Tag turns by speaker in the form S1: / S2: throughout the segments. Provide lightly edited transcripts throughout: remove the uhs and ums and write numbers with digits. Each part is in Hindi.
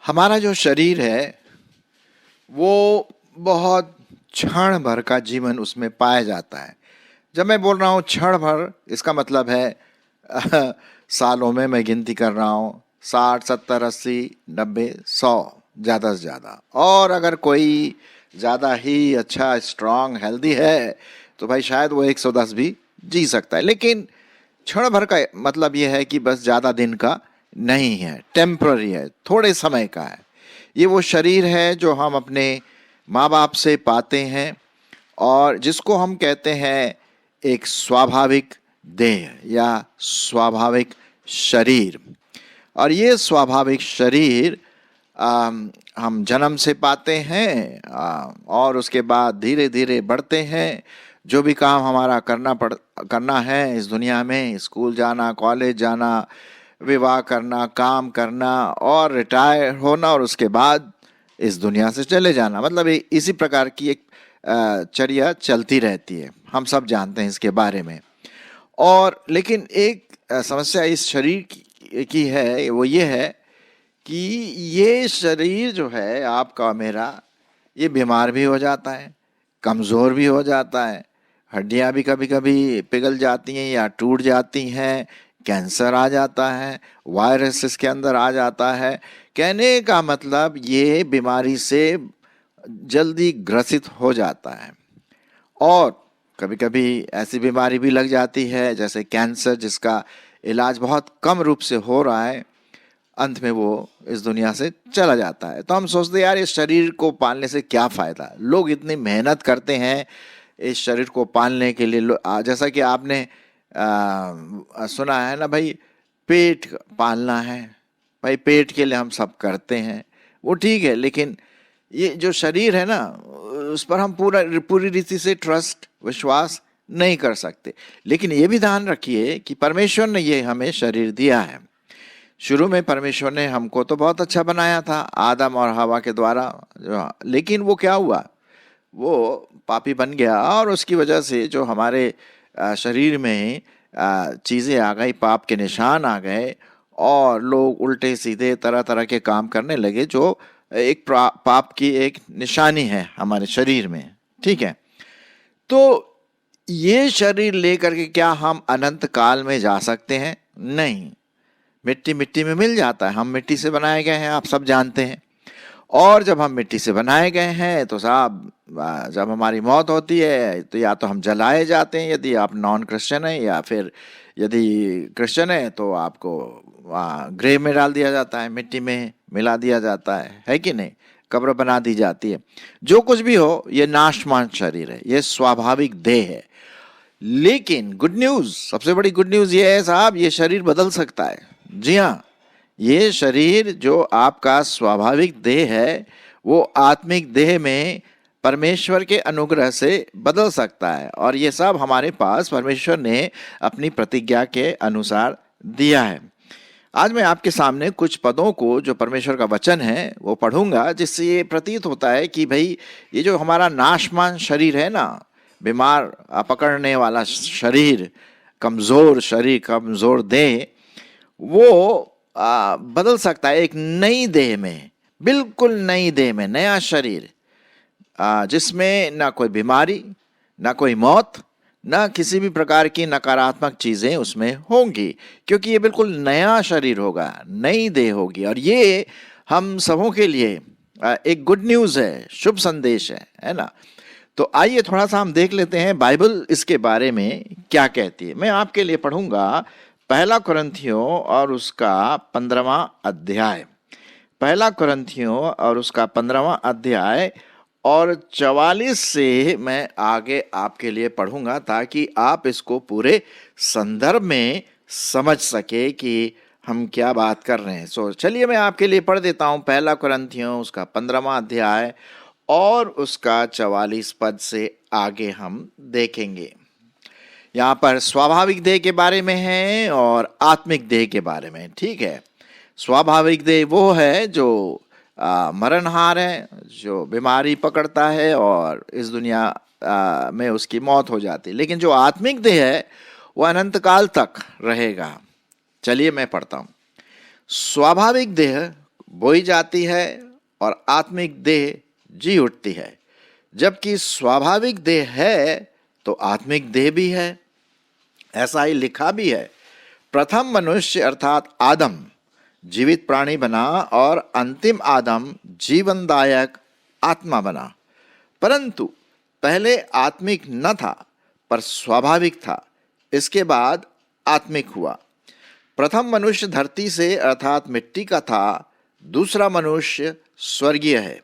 S1: हमारा जो शरीर है वो बहुत क्षण भर का जीवन उसमें पाया जाता है। जब मैं बोल रहा हूँ क्षण भर, इसका मतलब है सालों में मैं गिनती कर रहा हूँ 60, 70, 80, 90, 100 ज़्यादा से ज़्यादा। और अगर कोई ज़्यादा ही अच्छा स्ट्रांग हेल्दी है तो भाई शायद वो 110 भी जी सकता है। लेकिन क्षण भर का मतलब ये है कि बस ज़्यादा दिन का नहीं है, टेम्पररी है, थोड़े समय का है। ये वो शरीर है जो हम अपने माँ बाप से पाते हैं और जिसको हम कहते हैं एक स्वाभाविक देह या स्वाभाविक शरीर। और ये स्वाभाविक शरीर हम जन्म से पाते हैं और उसके बाद धीरे धीरे बढ़ते हैं। जो भी काम हमारा करना है इस दुनिया में, स्कूल जाना, कॉलेज जाना, विवाह करना, काम करना और रिटायर होना और उसके बाद इस दुनिया से चले जाना, मतलब इसी प्रकार की एक चर्या चलती रहती है। हम सब जानते हैं इसके बारे में। और लेकिन एक समस्या इस शरीर की है, वो ये है कि ये शरीर जो है आपका मेरा, ये बीमार भी हो जाता है, कमज़ोर भी हो जाता है, हड्डियां भी कभी कभी पिघल जाती हैं या टूट जाती हैं, कैंसर आ जाता है, वायरस इसके अंदर आ जाता है। कहने का मतलब ये बीमारी से जल्दी ग्रसित हो जाता है। और कभी कभी ऐसी बीमारी भी लग जाती है जैसे कैंसर, जिसका इलाज बहुत कम रूप से हो रहा है, अंत में वो इस दुनिया से चला जाता है। तो हम सोचते हैं यार इस शरीर को पालने से क्या फ़ायदा। लोग इतनी मेहनत करते हैं इस शरीर को पालने के लिए। जैसा कि आपने सुना है ना भाई, पेट पालना है, भाई पेट के लिए हम सब करते हैं, वो ठीक है। लेकिन ये जो शरीर है ना, उस पर हम पूरी रीति से ट्रस्ट, विश्वास नहीं कर सकते। लेकिन ये भी ध्यान रखिए कि परमेश्वर ने ये हमें शरीर दिया है। शुरू में परमेश्वर ने हमको तो बहुत अच्छा बनाया था आदम और हवा के द्वारा, लेकिन वो क्या हुआ, वो पापी बन गया और उसकी वजह से जो हमारे शरीर में चीज़ें आ गई, पाप के निशान आ गए और लोग उल्टे सीधे तरह तरह के काम करने लगे, जो एक पाप की एक निशानी है हमारे शरीर में। ठीक है, तो ये शरीर लेकर के क्या हम अनंत काल में जा सकते हैं? नहीं। मिट्टी मिट्टी में मिल जाता है, हम मिट्टी से बनाए गए हैं, आप सब जानते हैं। और जब हम मिट्टी से बनाए गए हैं तो साहब जब हमारी मौत होती है तो या तो हम जलाए जाते हैं, यदि आप नॉन क्रिश्चियन हैं, या फिर यदि क्रिश्चियन है तो आपको ग्रेव में डाल दिया जाता है, मिट्टी में मिला दिया जाता है कि नहीं, कब्र बना दी जाती है। जो कुछ भी हो, ये नाशवान शरीर है, ये स्वाभाविक देह है। लेकिन गुड न्यूज़, सबसे बड़ी गुड न्यूज़ ये है साहब, ये शरीर बदल सकता है। जी हाँ, ये शरीर जो आपका स्वाभाविक देह है वो आत्मिक देह में परमेश्वर के अनुग्रह से बदल सकता है। और ये सब हमारे पास परमेश्वर ने अपनी प्रतिज्ञा के अनुसार दिया है। आज मैं आपके सामने कुछ पदों को, जो परमेश्वर का वचन है, वो पढ़ूंगा, जिससे ये प्रतीत होता है कि भाई ये जो हमारा नाशवान शरीर है ना, बीमार पकड़ने वाला शरीर, कमज़ोर शरीर, कमज़ोर देह, वो बदल सकता है एक नई देह में, बिल्कुल नई देह में, नया शरीर, जिसमें ना कोई बीमारी, ना कोई मौत, ना किसी भी प्रकार की नकारात्मक चीज़ें उसमें होंगी, क्योंकि ये बिल्कुल नया शरीर होगा, नई देह होगी। और ये हम सबों के लिए एक गुड न्यूज़ है, शुभ संदेश है ना। तो आइए थोड़ा सा हम देख लेते हैं बाइबल इसके बारे में क्या कहती है। मैं आपके लिए पढ़ूंगा पहला कुरिन्थियों और उसका 15वां अध्याय, पहला कुरिन्थियों और उसका 15वां अध्याय और 44 से मैं आगे आपके लिए पढ़ूंगा, ताकि आप इसको पूरे संदर्भ में समझ सके कि हम क्या बात कर रहे हैं। चलिए मैं आपके लिए पढ़ देता हूं पहला कुरिन्थियों उसका 15वां अध्याय और उसका 44 पद से आगे हम देखेंगे। यहाँ पर स्वाभाविक देह के बारे में है और आत्मिक देह के बारे में। ठीक है, स्वाभाविक देह वो है जो मरणहार है, जो बीमारी पकड़ता है और इस दुनिया में उसकी मौत हो जाती है। लेकिन जो आत्मिक देह है वो अनंत काल तक रहेगा। चलिए मैं पढ़ता हूँ। स्वाभाविक देह बोई जाती है और आत्मिक देह जी उठती है। जबकि स्वाभाविक देह है तो आत्मिक देह भी है। ऐसा ही लिखा भी है, प्रथम मनुष्य अर्थात आदम जीवित प्राणी बना और अंतिम आदम जीवनदायक आत्मा बना। परंतु पहले आत्मिक न था पर स्वाभाविक था, इसके बाद आत्मिक हुआ। प्रथम मनुष्य धरती से अर्थात मिट्टी का था, दूसरा मनुष्य स्वर्गीय है।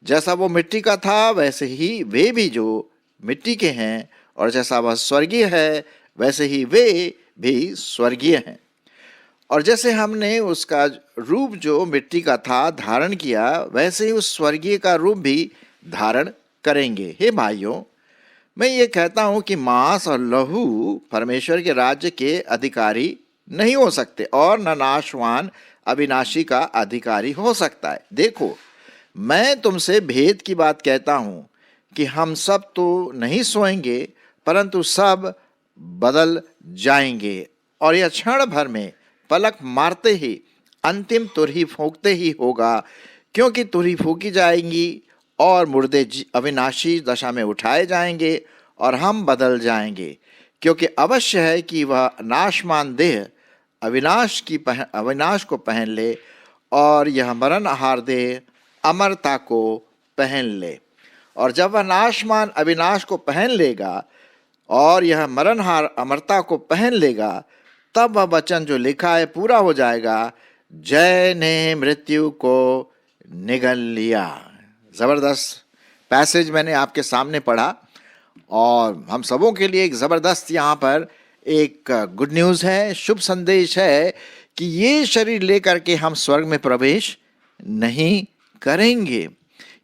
S1: जैसा वो मिट्टी का था वैसे ही वे भी जो मिट्टी के हैं, और जैसा वह स्वर्गीय है वैसे ही वे भी स्वर्गीय हैं। और जैसे हमने उसका रूप जो मिट्टी का था धारण किया, वैसे ही उस स्वर्गीय का रूप भी धारण करेंगे। हे भाइयों, मैं ये कहता हूं कि मांस और लहू परमेश्वर के राज्य के अधिकारी नहीं हो सकते और न नाशवान अविनाशी का अधिकारी हो सकता है। देखो, मैं तुमसे भेद की बात कहता हूं कि हम सब तो नहीं सोएंगे, परंतु सब बदल जाएंगे, और यह क्षण भर में पलक मारते ही अंतिम तुरही फूंकते ही होगा। क्योंकि तुरही फूंकी जाएंगी और मुर्दे अविनाशी दशा में उठाए जाएंगे और हम बदल जाएंगे। क्योंकि अवश्य है कि वह नाशमान देह अविनाश को पहन ले और यह मरण आहार देह अमरता को पहन ले। और जब वह नाशमान अविनाश को पहन लेगा और यह मरणहार अमरता को पहन लेगा, तब वह वचन जो लिखा है पूरा हो जाएगा, जय ने मृत्यु को निगल लिया। जबरदस्त पैसेज मैंने आपके सामने पढ़ा, और हम सबों के लिए एक जबरदस्त यहाँ पर एक गुड न्यूज़ है, शुभ संदेश है कि ये शरीर लेकर के हम स्वर्ग में प्रवेश नहीं करेंगे।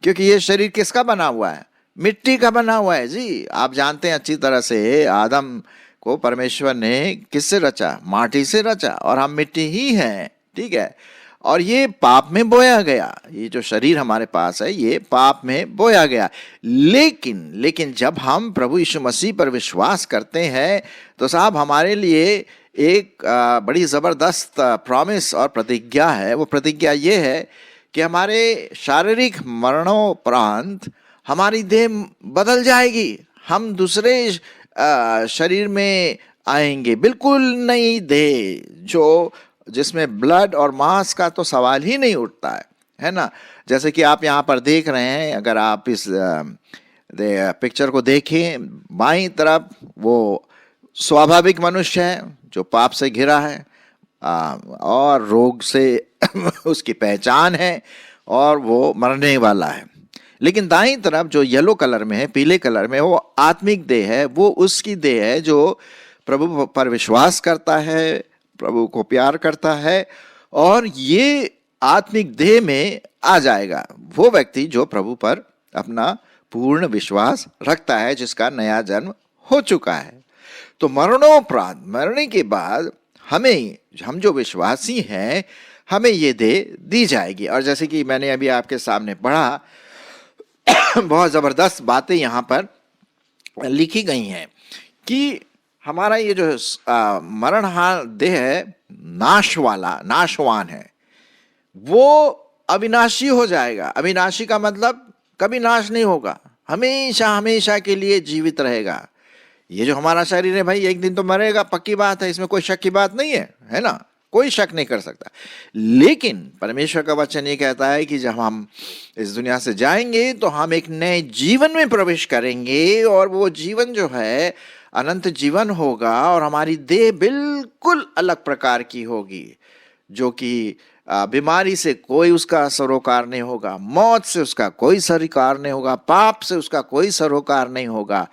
S1: क्योंकि ये शरीर किसका बना हुआ है? मिट्टी का बना हुआ है जी। आप जानते हैं अच्छी तरह से, आदम को परमेश्वर ने किससे रचा? माटी से रचा, और हम मिट्टी ही हैं, ठीक है। और ये पाप में बोया गया, ये जो शरीर हमारे पास है ये पाप में बोया गया। लेकिन जब हम प्रभु यीशु मसीह पर विश्वास करते हैं तो साहब हमारे लिए एक बड़ी ज़बरदस्त प्रॉमिस और प्रतिज्ञा है। वो प्रतिज्ञा ये है कि हमारे शारीरिक मरणोपरांत हमारी देह बदल जाएगी, हम दूसरे शरीर में आएंगे, बिल्कुल नई देह, जो जिसमें ब्लड और मांस का तो सवाल ही नहीं उठता है ना। जैसे कि आप यहाँ पर देख रहे हैं, अगर आप इस पिक्चर को देखें, बाईं तरफ वो स्वाभाविक मनुष्य है जो पाप से घिरा है और रोग से उसकी पहचान है और वो मरने वाला है। लेकिन दाईं तरफ जो येलो कलर में है, पीले कलर में, वो आत्मिक देह है, वो उसकी देह है जो प्रभु पर विश्वास करता है, प्रभु को प्यार करता है, और ये आत्मिक देह में आ जाएगा वो व्यक्ति जो प्रभु पर अपना पूर्ण विश्वास रखता है, जिसका नया जन्म हो चुका है। तो मरणोपरांत, मरने के बाद हम जो विश्वासी हैं, हमें ये देह दी जाएगी। और जैसे कि मैंने अभी आपके सामने पढ़ा, बहुत ज़बरदस्त बातें यहाँ पर लिखी गई हैं कि हमारा ये जो मरणहार देह है, नाशवान है, वो अविनाशी हो जाएगा। अविनाशी का मतलब कभी नाश नहीं होगा, हमेशा हमेशा के लिए जीवित रहेगा। ये जो हमारा शरीर है भाई, एक दिन तो मरेगा, पक्की बात है, इसमें कोई शक की बात नहीं है ना, कोई शक नहीं कर सकता। लेकिन परमेश्वर का वचन ये कहता है कि जब हम इस दुनिया से जाएंगे तो हम एक नए जीवन में प्रवेश करेंगे, और वो जीवन जो है अनंत जीवन होगा, और हमारी देह बिल्कुल अलग प्रकार की होगी, जो कि बीमारी से कोई उसका सरोकार नहीं होगा, मौत से उसका कोई सरोकार नहीं होगा, पाप से उसका कोई सरोकार नहीं होगा।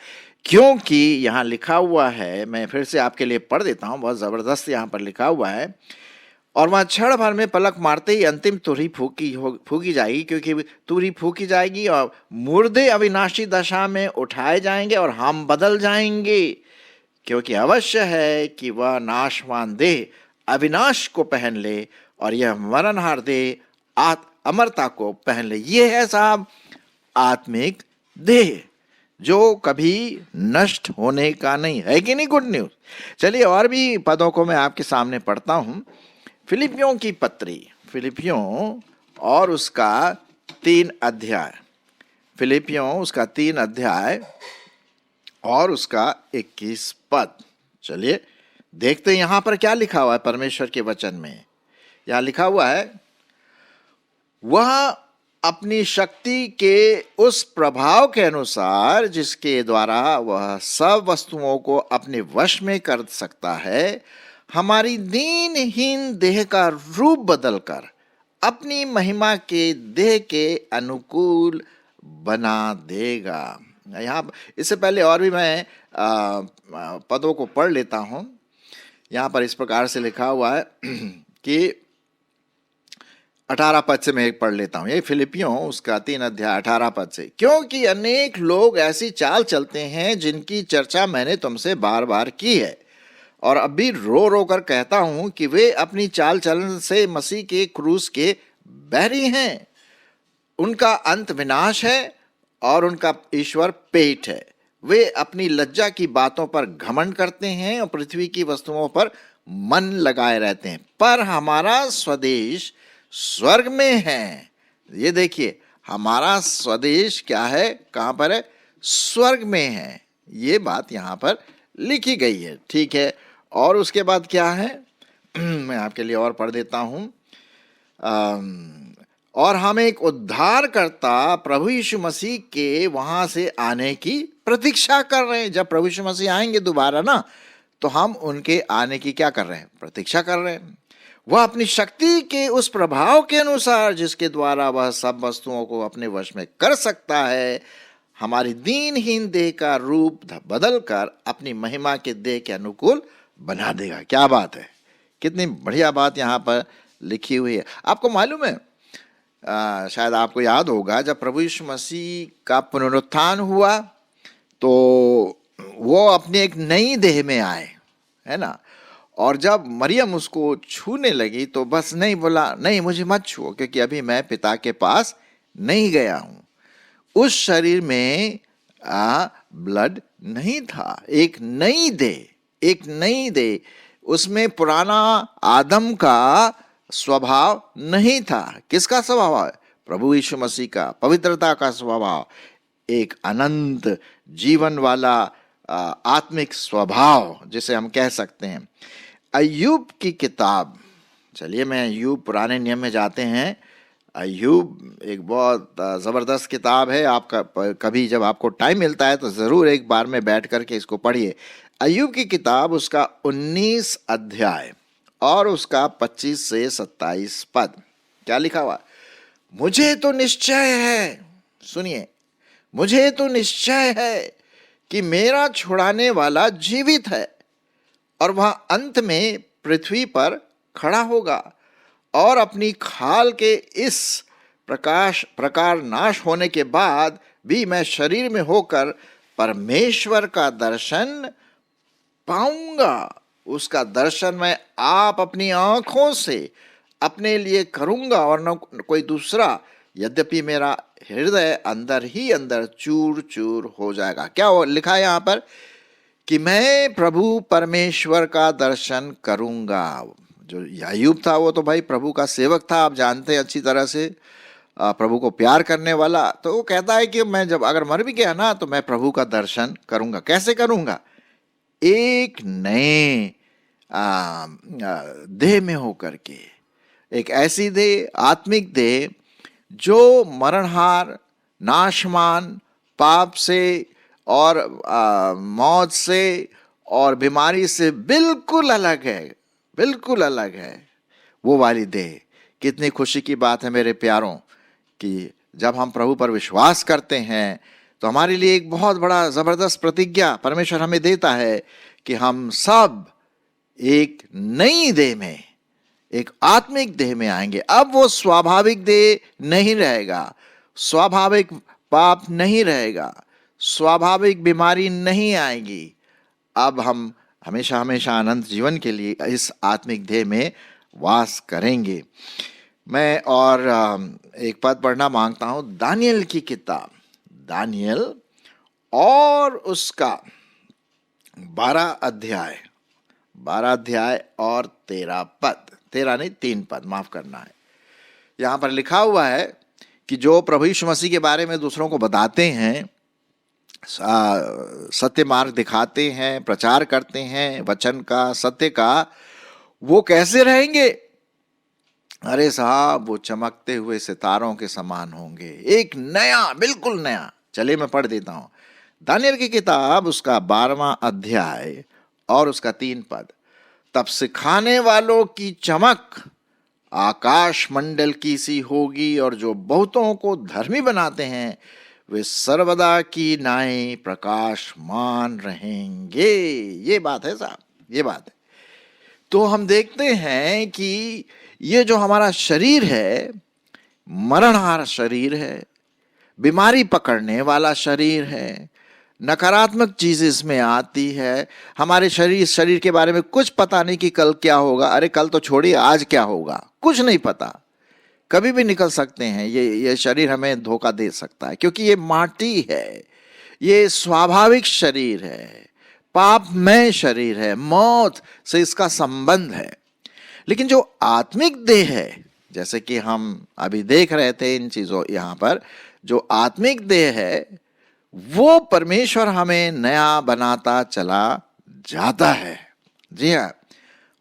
S1: क्योंकि यहाँ लिखा हुआ है, मैं फिर से आपके लिए पढ़ देता हूँ, बहुत ज़बरदस्त यहाँ पर लिखा हुआ है, और वहाँ क्षण भर में पलक मारते ही अंतिम तुरही फूकी जाएगी। क्योंकि तुरही फूकी जाएगी और मुर्दे अविनाशी दशा में उठाए जाएंगे और हम बदल जाएंगे। क्योंकि अवश्य है कि वह नाशवान देह अविनाश को पहन ले और यह मरणहार देह अमरता को पहन ले। ये है साहब आत्मिक देह, जो कभी नष्ट होने का नहीं है कि नहीं? Good news. चलिए और भी पदों को मैं आपके सामने पढ़ता हूं। फिलिपियों की पत्री, फिलिपियों और उसका 3 अध्याय, फिलिपियों उसका 3 अध्याय और उसका 21 पद। चलिए देखते हैं यहां पर क्या लिखा हुआ है परमेश्वर के वचन में। यहां लिखा हुआ है, वह अपनी शक्ति के उस प्रभाव के अनुसार जिसके द्वारा वह सब वस्तुओं को अपने वश में कर सकता है, हमारी दीनहीन देह का रूप बदलकर अपनी महिमा के देह के अनुकूल बना देगा। यहाँ इससे पहले और भी मैं पदों को पढ़ लेता हूं। यहाँ पर इस प्रकार से लिखा हुआ है कि 18 पद से मैं एक पढ़ लेता हूं। ये फिलिपियों उसका 3 अध्याय 18 पद से, क्योंकि अनेक लोग ऐसी चाल चलते हैं जिनकी चर्चा मैंने तुमसे बार बार की है और अभी रो रो कर कहता हूं कि वे अपनी चाल चलन से मसीह के क्रूस के बैरी हैं। उनका अंत विनाश है और उनका ईश्वर पेट है। वे अपनी लज्जा की बातों पर घमंड करते हैं और पृथ्वी की वस्तुओं पर मन लगाए रहते हैं। पर हमारा स्वदेश स्वर्ग में है। ये देखिए, हमारा स्वदेश क्या है, कहां पर है? स्वर्ग में है। ये बात यहां पर लिखी गई है, ठीक है। और उसके बाद क्या है मैं आपके लिए और पढ़ देता हूं। और हम एक उद्धारकर्ता प्रभु यीशु मसीह के वहां से आने की प्रतीक्षा कर रहे हैं। जब प्रभु यीशु मसीह आएंगे दोबारा ना, तो हम उनके आने की क्या कर रहे हैं? प्रतीक्षा कर रहे हैं। वह अपनी शक्ति के उस प्रभाव के अनुसार जिसके द्वारा वह सब वस्तुओं को अपने वश में कर सकता है, हमारी दीनहीन देह का रूप बदलकर अपनी महिमा के देह के अनुकूल बना देगा। क्या बात है, कितनी बढ़िया बात यहाँ पर लिखी हुई है। आपको मालूम है, शायद आपको याद होगा, जब प्रभु यीशु मसीह का पुनरुत्थान हुआ तो वो अपने एक नई देह में आए, है ना। और जब मरियम उसको छूने लगी तो बस नहीं बोला, नहीं मुझे मत छुओ, क्योंकि अभी मैं पिता के पास नहीं गया हूं। उस शरीर में ब्लड नहीं था, एक नई देह, उसमें पुराना आदम का स्वभाव नहीं था। किसका स्वभाव है? प्रभु यीशु मसीह का, पवित्रता का स्वभाव, एक अनंत जीवन वाला आत्मिक स्वभाव जिसे हम कह सकते हैं। अय्यूब की किताब, चलिए मैं अय्यूब पुराने नियम में जाते हैं। अय्यूब एक बहुत ज़बरदस्त किताब है। आपका कभी जब आपको टाइम मिलता है तो ज़रूर एक बार में बैठ करके इसको पढ़िए। अय्यूब की किताब उसका 19 अध्याय और उसका 25 से 27 पद। क्या लिखा हुआ? मुझे तो निश्चय है, सुनिए, मुझे तो निश्चय है कि मेरा छुड़ाने वाला जीवित है और वह अंत में पृथ्वी पर खड़ा होगा और अपनी खाल के इस प्रकार नाश होने के बाद भी मैं शरीर में होकर परमेश्वर का दर्शन पाऊंगा। उसका दर्शन मैं आप अपनी आंखों से अपने लिए करूंगा और न कोई दूसरा, यद्यपि मेरा हृदय अंदर ही अंदर चूर चूर हो जाएगा। क्या लिखा है यहाँ पर? कि मैं प्रभु परमेश्वर का दर्शन करूंगा। जो अय्यूब था वो तो भाई प्रभु का सेवक था, आप जानते हैं अच्छी तरह से, प्रभु को प्यार करने वाला। तो वो कहता है कि मैं जब अगर मर भी गया ना तो मैं प्रभु का दर्शन करूंगा। कैसे करूंगा? एक नए देह में होकर के, एक ऐसी देह, आत्मिक देह जो मरणहार, नाशमान, पाप से और मौत से और बीमारी से बिल्कुल अलग है, बिल्कुल अलग है वो वाली देह। कितनी खुशी की बात है मेरे प्यारों कि जब हम प्रभु पर विश्वास करते हैं तो हमारे लिए एक बहुत बड़ा ज़बरदस्त प्रतिज्ञा परमेश्वर हमें देता है कि हम सब एक नई देह में, एक आत्मिक देह में आएंगे। अब वो स्वाभाविक देह नहीं रहेगा, स्वाभाविक पाप नहीं रहेगा, स्वाभाविक बीमारी नहीं आएगी। अब हम हमेशा हमेशा अनंत जीवन के लिए इस आत्मिक देह में वास करेंगे। मैं और एक पद पढ़ना मांगता हूं, दानियल की किताब, दानियल और उसका 12 अध्याय और 13 पद, 13 नहीं 3 पद, माफ करना है। यहाँ पर लिखा हुआ है कि जो प्रभु यीशु मसीह के बारे में दूसरों को बताते हैं, सत्य मार्ग दिखाते हैं, प्रचार करते हैं वचन का, सत्य का, वो कैसे रहेंगे? अरे साहब, वो चमकते हुए सितारों के समान होंगे, एक नया, बिल्कुल नया। चलिए मैं पढ़ देता हूं दानियल की किताब, उसका 12वां अध्याय और उसका 3 पद। तब सिखाने वालों की चमक आकाश मंडल की सी होगी, और जो बहुतों को धर्मी बनाते हैं वे सर्वदा की नाई प्रकाशमान रहेंगे। ये बात है साहब, ये बात है। तो हम देखते हैं कि ये जो हमारा शरीर है, मरणहार शरीर है, बीमारी पकड़ने वाला शरीर है, नकारात्मक चीज इसमें आती है। हमारे शरीर के बारे में कुछ पता नहीं कि कल क्या होगा। अरे कल तो छोड़िए, आज क्या होगा कुछ नहीं पता, कभी भी निकल सकते हैं। ये शरीर हमें धोखा दे सकता है, क्योंकि ये माटी है, ये स्वाभाविक शरीर है, पापमय शरीर है, मौत से इसका संबंध है। लेकिन जो आत्मिक देह है, जैसे कि हम अभी देख रहे थे इन चीजों, यहाँ पर जो आत्मिक देह है वो परमेश्वर हमें नया बनाता चला जाता है। जी हाँ,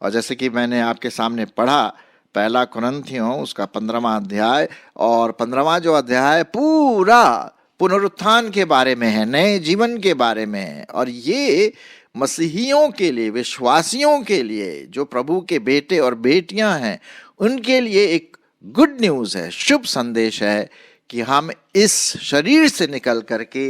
S1: और जैसे कि मैंने आपके सामने पढ़ा, पहला कुरिन्थियों उसका 15वां अध्याय, और 15वां जो अध्याय पूरा पुनरुत्थान के बारे में है, नए जीवन के बारे में है। और ये मसीहियों के लिए, विश्वासियों के लिए, जो प्रभु के बेटे और बेटियां हैं, उनके लिए एक गुड न्यूज़ है, शुभ संदेश है कि हम इस शरीर से निकल करके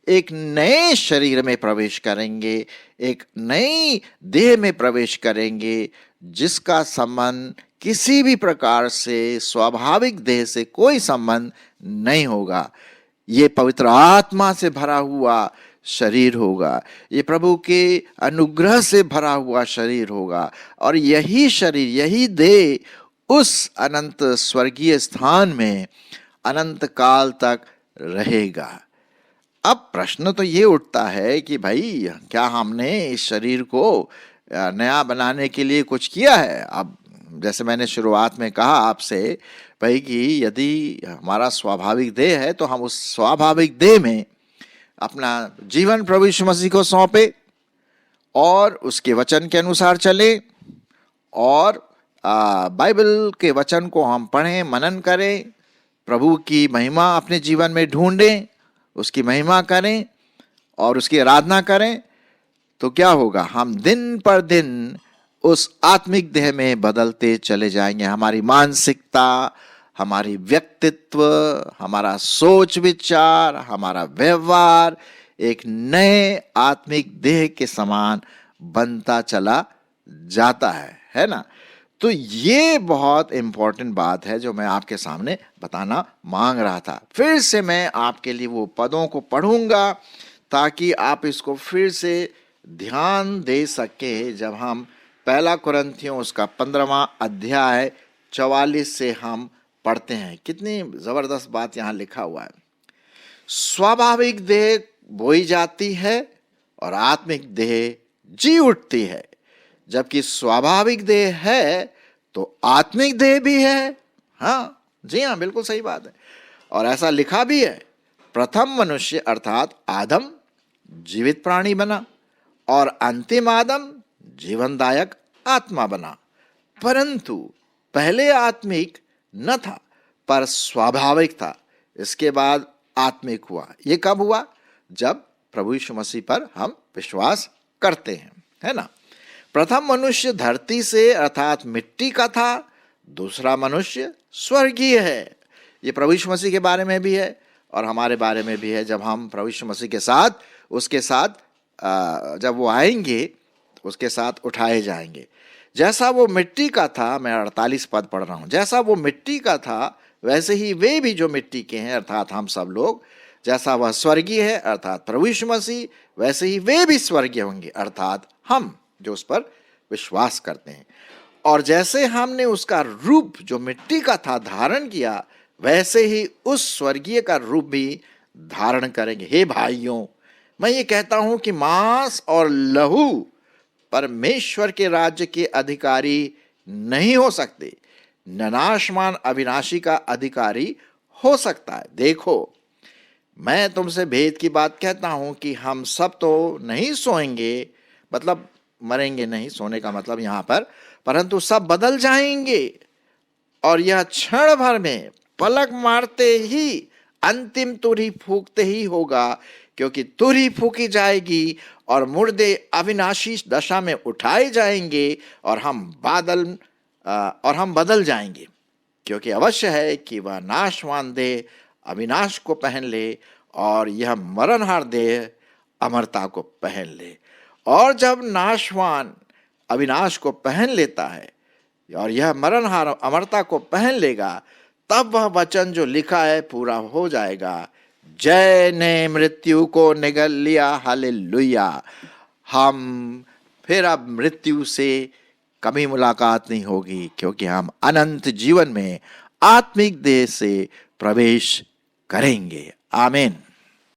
S1: एक नए शरीर में प्रवेश करेंगे, एक नई देह में प्रवेश करेंगे, जिसका संबंध किसी भी प्रकार से स्वाभाविक देह से कोई संबंध नहीं होगा। ये पवित्र आत्मा से भरा हुआ शरीर होगा, ये प्रभु के अनुग्रह से भरा हुआ शरीर होगा, और यही शरीर, यही देह उस अनंत स्वर्गीय स्थान में अनंत काल तक रहेगा। अब प्रश्न तो ये उठता है कि भाई, क्या हमने इस शरीर को नया बनाने के लिए कुछ किया है? अब जैसे मैंने शुरुआत में कहा आपसे भाई कि यदि हमारा स्वाभाविक देह है तो हम उस स्वाभाविक देह में अपना जीवन प्रभु यीशु मसीह को सौंपे और उसके वचन के अनुसार चले, और बाइबल के वचन को हम पढ़ें, मनन करें, प्रभु की महिमा अपने जीवन में ढूंढें, उसकी महिमा करें और उसकी आराधना करें, तो क्या होगा? हम दिन पर दिन उस आत्मिक देह में बदलते चले जाएंगे। हमारी मानसिकता, हमारी व्यक्तित्व, हमारा सोच विचार, हमारा व्यवहार एक नए आत्मिक देह के समान बनता चला जाता है ना? तो ये बहुत इंपॉर्टेंट बात है जो मैं आपके सामने बताना मांग रहा था। फिर से मैं आपके लिए वो पदों को पढ़ूंगा ताकि आप इसको फिर से ध्यान दे सके। जब हम पहला कुरिन्थियों उसका 15वां अध्याय 44 से हम पढ़ते हैं, कितनी जबरदस्त बात यहाँ लिखा हुआ है। स्वाभाविक देह बोई जाती है और आत्मिक देह जी उठती है। जबकि स्वाभाविक देह है तो आत्मिक देह भी है। हाँ जी हाँ, बिल्कुल सही बात है। और ऐसा लिखा भी है, प्रथम मनुष्य अर्थात आदम जीवित प्राणी बना और अंतिम आदम जीवनदायक आत्मा बना, परंतु पहले आत्मिक न था पर स्वाभाविक था, इसके बाद आत्मिक हुआ। ये कब हुआ? जब प्रभु यीशु मसीह पर हम विश्वास करते हैं, है ना? प्रथम मनुष्य धरती से अर्थात मिट्टी का था, दूसरा मनुष्य स्वर्गीय है। ये प्रभु यीशु मसीह के बारे में भी है और हमारे बारे में भी है। जब हम प्रभु यीशु मसीह के साथ, उसके साथ जब वो आएंगे उसके साथ उठाए जाएंगे। जैसा वो मिट्टी का था, मैं 48 पद पढ़ रहा हूँ, जैसा वो मिट्टी का था वैसे ही वे भी जो मिट्टी के हैं अर्थात हम सब लोग, जैसा वह स्वर्गीय है अर्थात प्रभु यीशु मसीह, वैसे ही वे भी स्वर्गीय होंगे अर्थात हम जो उस पर विश्वास करते हैं। और जैसे हमने उसका रूप जो मिट्टी का था धारण किया, वैसे ही उस स्वर्गीय का रूप भी धारण करेंगे। हे भाइयों, मैं ये कहता हूं कि मांस और लहू परमेश्वर के राज्य के अधिकारी नहीं हो सकते। न नाशवान अविनाशी का अधिकारी हो सकता है। देखो, मैं तुमसे भेद की बात कहता हूं कि हम सब तो नहीं सोएंगे, मतलब मरेंगे नहीं, सोने का मतलब यहां पर, परंतु सब बदल जाएंगे। और यह क्षण भर में, पलक मारते ही, अंतिम तुरही फूंकते ही होगा, क्योंकि तुरही फूंकी जाएगी और मुर्दे अविनाशी दशा में उठाए जाएंगे और हम बदल जाएंगे, क्योंकि अवश्य है कि वह नाशवान देह अविनाश को पहन ले और यह मरणहार देह अमरता को पहन ले। और जब नाशवान अविनाश को पहन लेता है और यह मरणहार अमरता को पहन लेगा, तब वह वचन जो लिखा है पूरा हो जाएगा, जय ने मृत्यु को निगल लिया, हालेलुया। हम फिर अब मृत्यु से कभी मुलाकात नहीं होगी, क्योंकि हम अनंत जीवन में आत्मिक देह से प्रवेश करेंगे। आमीन।